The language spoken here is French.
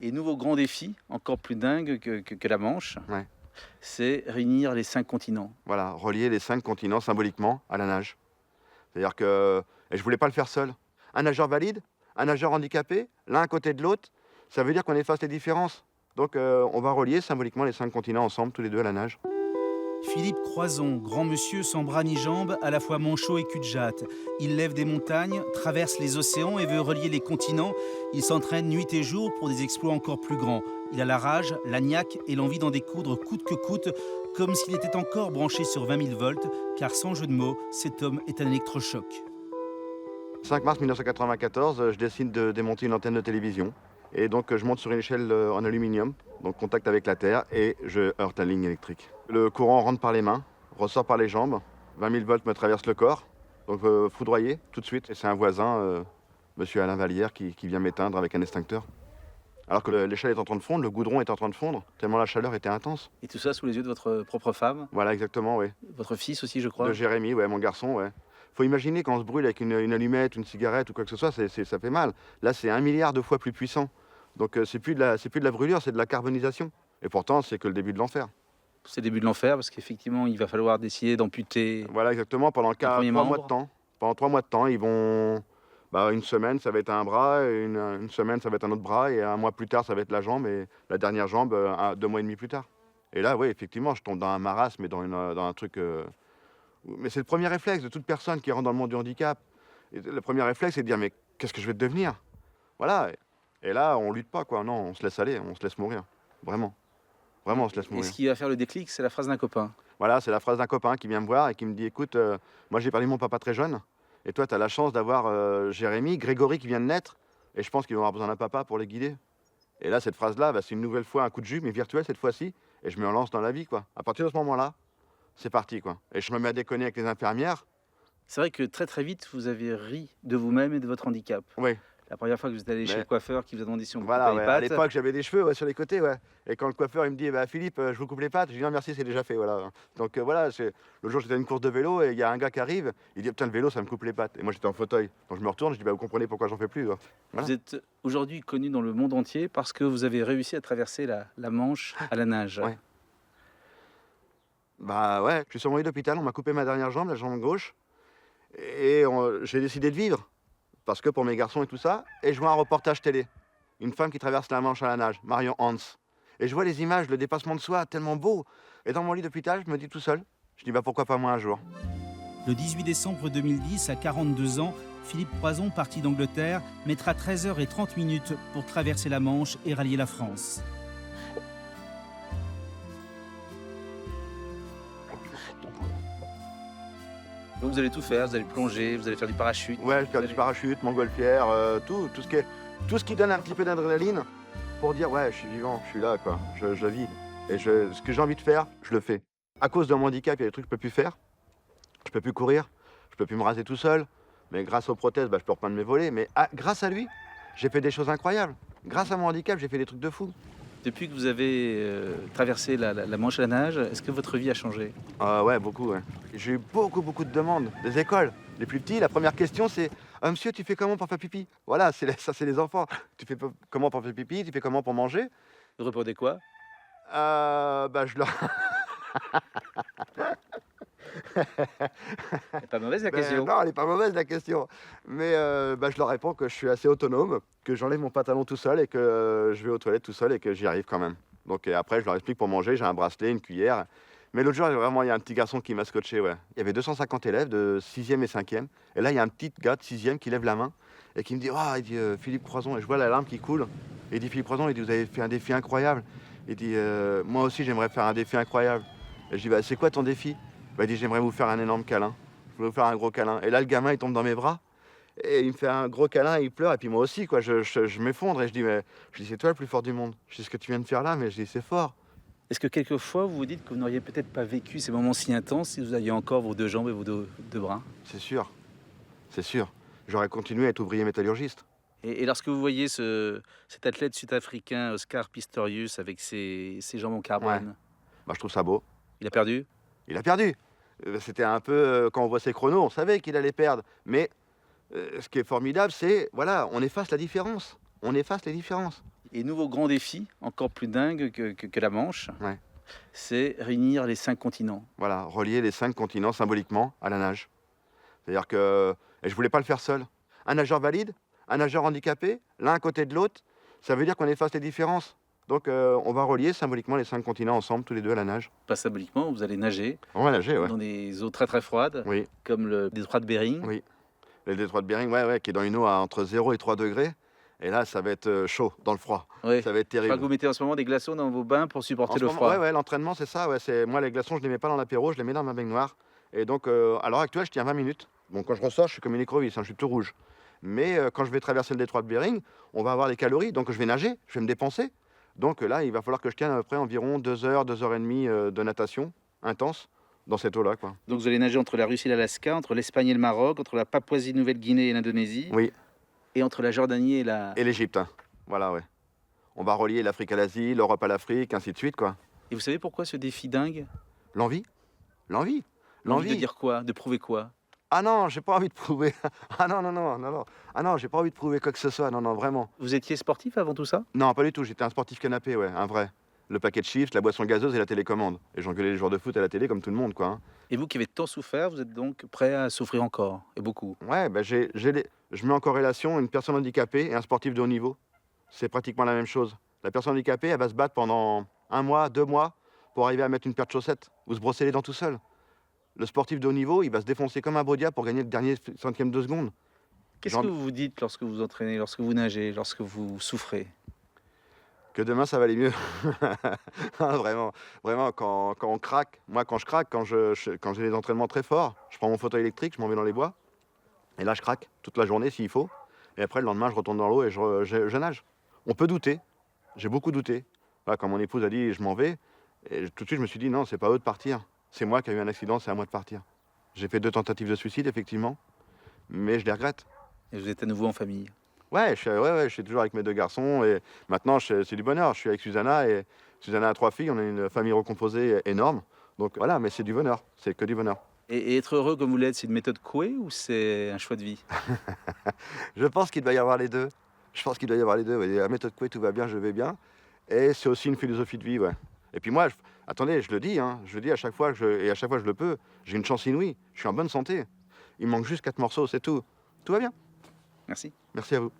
Et nouveau grand défi, encore plus dingue que la Manche, Ouais. c'est réunir les 5 continents. Voilà, relier les 5 continents symboliquement à la nage. C'est-à-dire que et je voulais pas le faire seul. Un nageur valide, un nageur handicapé, l'un à côté de l'autre, ça veut dire qu'on efface les différences. Donc on va relier symboliquement les 5 continents ensemble, tous les deux à la nage. Philippe Croison, grand monsieur sans bras ni jambes, à la fois manchot et cul-de-jatte. Il lève des montagnes, traverse les océans et veut relier les continents. Il s'entraîne nuit et jour pour des exploits encore plus grands. Il a la rage, la niaque et l'envie d'en découdre coûte que coûte, comme s'il était encore branché sur 20 000 volts, car sans jeu de mots, cet homme est un électrochoc. 5 mars 1994, je décide de démonter une antenne de télévision. Et donc je monte sur une échelle en aluminium, donc contact avec la terre, et je heurte la ligne électrique. Le courant rentre par les mains, ressort par les jambes, 20 000 volts me traversent le corps, donc foudroyé tout de suite. Et c'est un voisin, monsieur Alain Vallière, qui vient m'éteindre avec un extincteur. Alors que l'échelle est en train de fondre, le goudron est en train de fondre, tellement la chaleur était intense. Et tout ça sous les yeux de votre propre femme, Voilà, exactement, oui. votre fils aussi, je crois. De Jérémy, ouais, mon garçon, ouais. Faut imaginer quand on se brûle avec une allumette, une cigarette ou quoi que ce soit, ça fait mal. Là, c'est 1 milliard de fois plus puissant. Donc c'est plus de la brûlure, c'est de la carbonisation. Et pourtant, c'est que le début de l'enfer. C'est le début de l'enfer parce qu'effectivement, il va falloir décider d'amputer. Voilà, exactement, pendant 3 premier mois membre. de temps. Pendant 3 mois de temps, ils vont... une semaine, ça va être un bras, et une semaine, ça va être un autre bras, et un mois plus tard, ça va être la jambe, et la dernière jambe, 2 mois et demi plus tard. Et là, oui, effectivement, je tombe dans un marasme et dans un truc... Mais c'est le premier réflexe de toute personne qui rentre dans le monde du handicap. Et le premier réflexe, c'est de dire, mais qu'est-ce que je vais devenir? Voilà. Et là, on lutte pas, quoi. Non, on se laisse aller, on se laisse mourir. Vraiment. Vraiment, on se laisse Et mourir. ce qui va faire le déclic, c'est la phrase d'un copain. Voilà, c'est la phrase d'un copain qui vient me voir et qui me dit, écoute, moi j'ai perdu mon papa très jeune, et toi, tu as la chance d'avoir Jérémy, Grégory qui vient de naître, et je pense qu'ils vont avoir besoin d'un papa pour les guider. Et là, cette phrase-là, c'est une nouvelle fois un coup de jus, mais virtuel cette fois-ci, et je me lance dans la vie, quoi. À partir de ce moment-là, c'est parti, quoi. Et je me mets à déconner avec les infirmières. C'est vrai que très très vite, vous avez ri de vous-même et de votre handicap. Oui. La première fois que vous êtes allé chez Mais- le coiffeur qui vous a demandé si on vous Voilà, coupait ouais. les À pattes, l'époque, j'avais des cheveux sur les côtés, ouais. Et quand le coiffeur il me dit, Philippe, je vous coupe les pattes, je dis non merci, c'est déjà fait, voilà. Donc voilà, le jour j'étais à une course de vélo et il y a un gars qui arrive, il dit putain le vélo ça me coupe les pattes. Et moi j'étais en fauteuil, donc je me retourne, je dis vous comprenez pourquoi j'en fais plus. Quoi. Voilà. vous êtes aujourd'hui connu dans le monde entier parce que vous avez réussi à traverser la Manche à la nage. Ouais. Bah ouais, je suis sur mon lit d'hôpital, on m'a coupé ma dernière jambe, la jambe gauche, et j'ai décidé de vivre, parce que pour mes garçons et tout ça, et je vois un reportage télé, une femme qui traverse la Manche à la nage, Marion Hans. Et je vois les images, le dépassement de soi, tellement beau. Et dans mon lit d'hôpital, je me dis tout seul, je dis pourquoi pas moi un jour. Le 18 décembre 2010, à 42 ans, Philippe Croison, parti d'Angleterre, mettra 13h30 pour traverser la Manche et rallier la France. Donc vous allez tout faire, vous allez plonger, vous allez faire du parachute. Ouais, je fais du parachute, montgolfière, tout ce qui donne un petit peu d'adrénaline pour dire ouais, je suis vivant, je suis là, quoi, je vis. Et ce que j'ai envie de faire, je le fais. À cause de mon handicap, il y a des trucs que je peux plus faire. Je peux plus courir, je peux plus me raser tout seul. Mais grâce aux prothèses, je peux reprendre mes volets. Mais grâce à lui, j'ai fait des choses incroyables. Grâce à mon handicap, j'ai fait des trucs de fou. Depuis que vous avez traversé la Manche à la nage, est-ce que votre vie a changé? Ouais, beaucoup, ouais. J'ai eu beaucoup de demandes des écoles. Les plus petits, la première question, c'est monsieur, tu fais comment pour faire pipi? Voilà, ça, c'est les enfants. Tu fais comment pour faire pipi? Tu fais comment pour manger? Vous répondez quoi? Je leur... C'est pas mauvaise la question. Non, elle n'est pas mauvaise la question. Mais je leur réponds que je suis assez autonome, que j'enlève mon pantalon tout seul et que je vais aux toilettes tout seul et que j'y arrive quand même. Donc et après, je leur explique pour manger, j'ai un bracelet, une cuillère. Mais l'autre jour, vraiment, il y a un petit garçon qui m'a scotché. Ouais. Il y avait 250 élèves de 6e et 5e. Et là, il y a un petit gars de 6e qui lève la main et qui me dit, il dit Philippe Croison. Et je vois la larme qui coule. Et il dit Philippe Croison, il dit, vous avez fait un défi incroyable. Il dit, moi aussi, j'aimerais faire un défi incroyable. Et je dis, c'est quoi ton défi? Il dit, j'aimerais vous faire un énorme câlin. Je veux vous faire un gros câlin. Et là, le gamin, il tombe dans mes bras. Et il me fait un gros câlin, il pleure. Et puis moi aussi, quoi, je m'effondre. Et je dis, c'est toi le plus fort du monde. Je dis, ce que tu viens de faire là, mais je dis, c'est fort. Est-ce que quelquefois, vous vous dites que vous n'auriez peut-être pas vécu ces moments si intenses si vous aviez encore vos 2 jambes et vos deux bras? C'est sûr. C'est sûr. J'aurais continué à être ouvrier métallurgiste. Et lorsque vous voyez cet athlète sud-africain, Oscar Pistorius, avec ses jambes en carbone, je trouve ça beau. il a perdu? Il a perdu. C'était un peu, quand on voit ses chronos, on savait qu'il allait perdre. Mais ce qui est formidable, c'est, voilà, on efface la différence. On efface les différences. Et nouveau grand défi, encore plus dingue que la Manche, Ouais. c'est réunir les 5 continents. Voilà, relier les 5 continents symboliquement à la nage. C'est-à-dire que et je voulais pas le faire seul. Un nageur valide, un nageur handicapé, l'un à côté de l'autre, ça veut dire qu'on efface les différences. Donc on va relier symboliquement les 5 continents ensemble, tous les deux à la nage. Pas symboliquement, vous allez nager On va nager, ouais. dans des eaux très très froides, Oui, comme le détroit de Bering. oui. Le détroit de Bering, ouais, qui est dans une eau à entre 0 et 3 degrés. Et là, ça va être chaud, dans le froid. Ouais. Ça va être Je crois que terrible. vous mettez en ce moment des glaçons dans vos bains pour En supporter ce le moment, froid. ouais, l'entraînement, c'est ça. Ouais, moi, les glaçons, je ne les mets pas dans l'apéro, je les mets dans ma baignoire. Et donc, à l'heure actuelle, je tiens 20 minutes. Bon, quand je ressors, je suis comme une écrevisse, hein, je suis tout rouge. Mais quand je vais traverser le détroit de Bering, on va avoir des calories, donc je vais nager, je vais me dépenser. Donc là, il va falloir que je tienne à peu près environ 2 heures, 2 heures et demie de natation intense dans cette eau-là, quoi. Donc vous allez nager entre la Russie et l'Alaska, entre l'Espagne et le Maroc, entre la Papouasie-Nouvelle-Guinée et l'Indonésie, Oui, et entre la Jordanie et la... et l'Égypte, hein. Voilà, ouais. On va relier l'Afrique à l'Asie, l'Europe à l'Afrique, ainsi de suite, quoi. Et vous savez pourquoi ce défi dingue? L'envie, l'envie, L'envie de dire quoi? De prouver quoi? Ah non, j'ai pas envie de prouver. Ah non, non, non, non, non. Ah non, j'ai pas envie de prouver quoi que ce soit. Non, non, vraiment. Vous étiez sportif avant tout ça? Non, pas du tout. J'étais un sportif canapé, ouais, un vrai. Le paquet de chips, la boisson gazeuse et la télécommande. Et j'engueulais les joueurs de foot à la télé comme tout le monde, quoi, hein. Et vous qui avez tant souffert, vous êtes donc prêt à souffrir encore, et beaucoup. Ouais, bah je mets en corrélation une personne handicapée et un sportif de haut niveau. C'est pratiquement la même chose. La personne handicapée, elle va se battre pendant 1 mois, 2 mois pour arriver à mettre une paire de chaussettes ou se brosser les dents tout seul. Le sportif de haut niveau, il va se défoncer comme un bodia pour gagner le dernier centième de seconde. Qu'est-ce Genre- que vous vous dites lorsque vous entraînez, lorsque vous nagez, lorsque vous souffrez? Que demain ça va aller mieux. Ah, vraiment, vraiment quand on craque, moi quand je craque, quand j'ai des entraînements très forts, je prends mon fauteuil électrique, je m'en vais dans les bois, et là je craque toute la journée s'il faut, et après le lendemain je retourne dans l'eau et je nage. On peut douter, j'ai beaucoup douté. Voilà, quand mon épouse a dit je m'en vais, et tout de suite je me suis dit non, c'est pas eux de partir, c'est moi qui ai eu un accident, c'est à moi de partir. J'ai fait 2 tentatives de suicide effectivement, mais je les regrette. Et vous êtes à nouveau en famille. Ouais, je suis toujours avec mes 2 garçons et maintenant c'est du bonheur. Je suis avec Susanna et Susanna a 3 filles, on a une famille recomposée énorme. Donc voilà, mais c'est du bonheur, c'est que du bonheur. Et être heureux comme vous l'êtes, c'est une méthode Coué ou c'est un choix de vie? Je pense qu'il doit y avoir les deux. Je pense qu'il doit y avoir les deux. Ouais. La méthode Coué, tout va bien, je vais bien. Et c'est aussi une philosophie de vie, ouais. Et puis moi, attendez, je le dis, hein, je le dis à chaque fois et à chaque fois je le peux, j'ai une chance inouïe, je suis en bonne santé. Il me manque juste 4 morceaux, c'est tout. Tout va bien. Merci. Merci à vous.